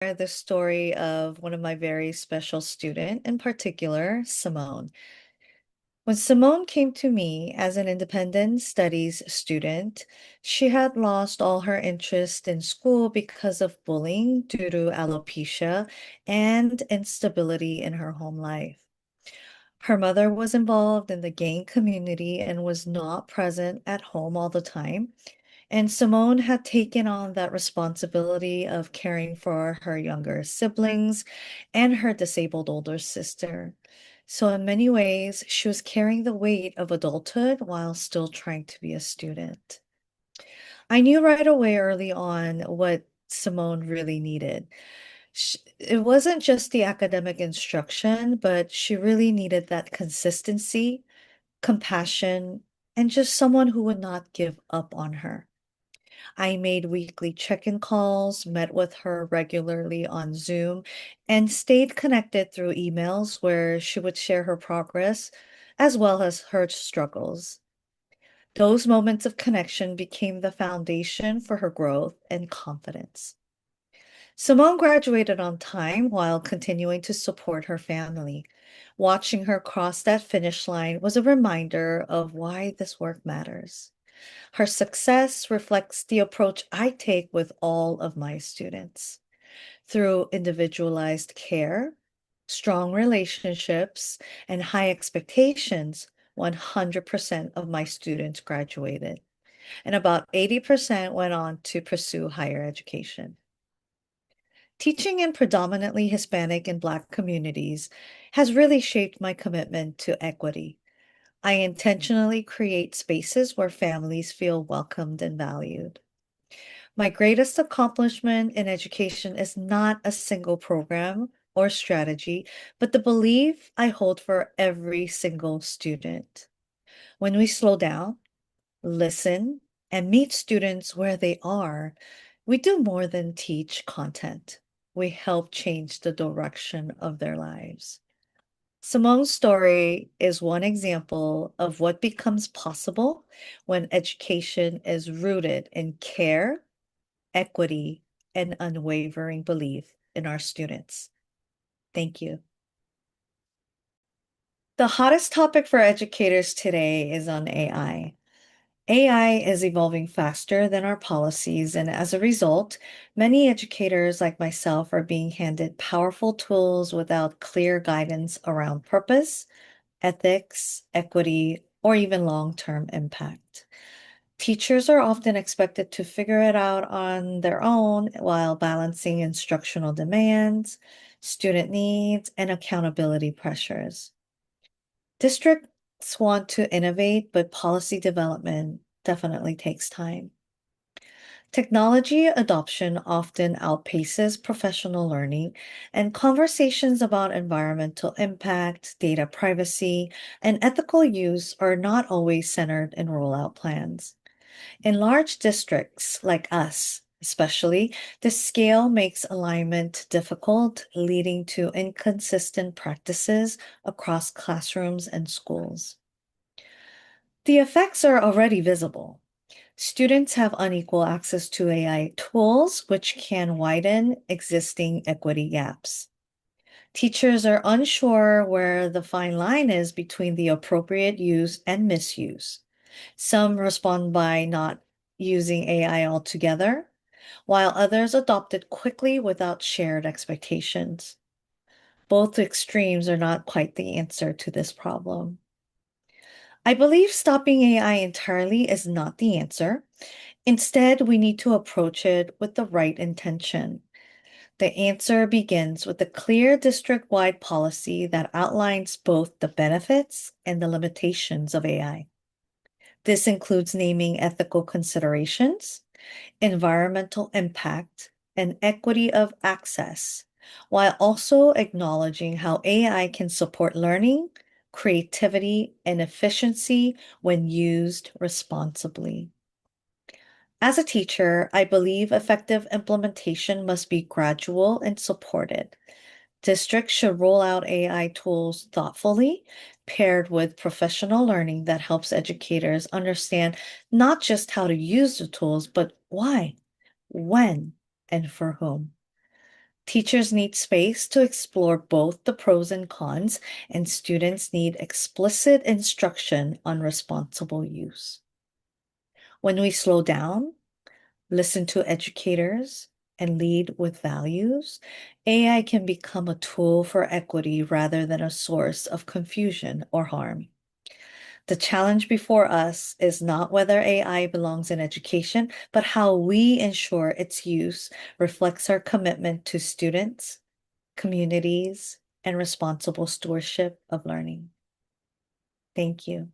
The story of one of my very special student, in particular, Simone. When Simone came to me as an independent studies student, she had lost all her interest in school because of bullying due to alopecia and instability in her home life. Her mother was involved in the gang community and was not present at home all the time. And Simone had taken on that responsibility of caring for her younger siblings and her disabled older sister. So, in many ways, she was carrying the weight of adulthood while still trying to be a student. I knew right away early on what Simone really needed. It wasn't just the academic instruction, but she really needed that consistency, compassion, and just someone who would not give up on her. I made weekly check-in calls, met with her regularly on Zoom, and stayed connected through emails where she would share her progress as well as her struggles. Those moments of connection became the foundation for her growth and confidence. Simone graduated on time while continuing to support her family. Watching her cross that finish line was a reminder of why this work matters. Her success reflects the approach I take with all of my students. Through individualized care, strong relationships, and high expectations, 100% of my students graduated, and about 80% went on to pursue higher education. Teaching in predominantly Hispanic and Black communities has really shaped my commitment to equity. I intentionally create spaces where families feel welcomed and valued. My greatest accomplishment in education is not a single program or strategy, but the belief I hold for every single student. When we slow down, listen, and meet students where they are, we do more than teach content. We help change the direction of their lives. Simone's story is one example of what becomes possible when education is rooted in care, equity, and unwavering belief in our students. Thank you. The hottest topic for educators today is on AI. AI is evolving faster than our policies, and as a result, many educators like myself are being handed powerful tools without clear guidance around purpose, ethics, equity, or even long-term impact. Teachers are often expected to figure it out on their own while balancing instructional demands, student needs, and accountability pressures. Districts want to innovate, but policy development definitely takes time. Technology adoption often outpaces professional learning, and conversations about environmental impact, data privacy, and ethical use are not always centered in rollout plans. In large districts like us, especially, the scale makes alignment difficult, leading to inconsistent practices across classrooms and schools. The effects are already visible. Students have unequal access to AI tools, which can widen existing equity gaps. Teachers are unsure where the fine line is between the appropriate use and misuse. Some respond by not using AI altogether, while others adopt it quickly without shared expectations. Both extremes are not quite the answer to this problem. I believe stopping AI entirely is not the answer. Instead, we need to approach it with the right intention. The answer begins with a clear district-wide policy that outlines both the benefits and the limitations of AI. This includes naming ethical considerations, environmental impact, and equity of access, while also acknowledging how AI can support learning, creativity, and efficiency when used responsibly. As a teacher, I believe effective implementation must be gradual and supported. Districts should roll out AI tools thoughtfully, paired with professional learning that helps educators understand not just how to use the tools, but why, when, and for whom. Teachers need space to explore both the pros and cons, and students need explicit instruction on responsible use. When we slow down, listen to educators, and lead with values, AI can become a tool for equity rather than a source of confusion or harm. The challenge before us is not whether AI belongs in education, but how we ensure its use reflects our commitment to students, communities, and responsible stewardship of learning. Thank you.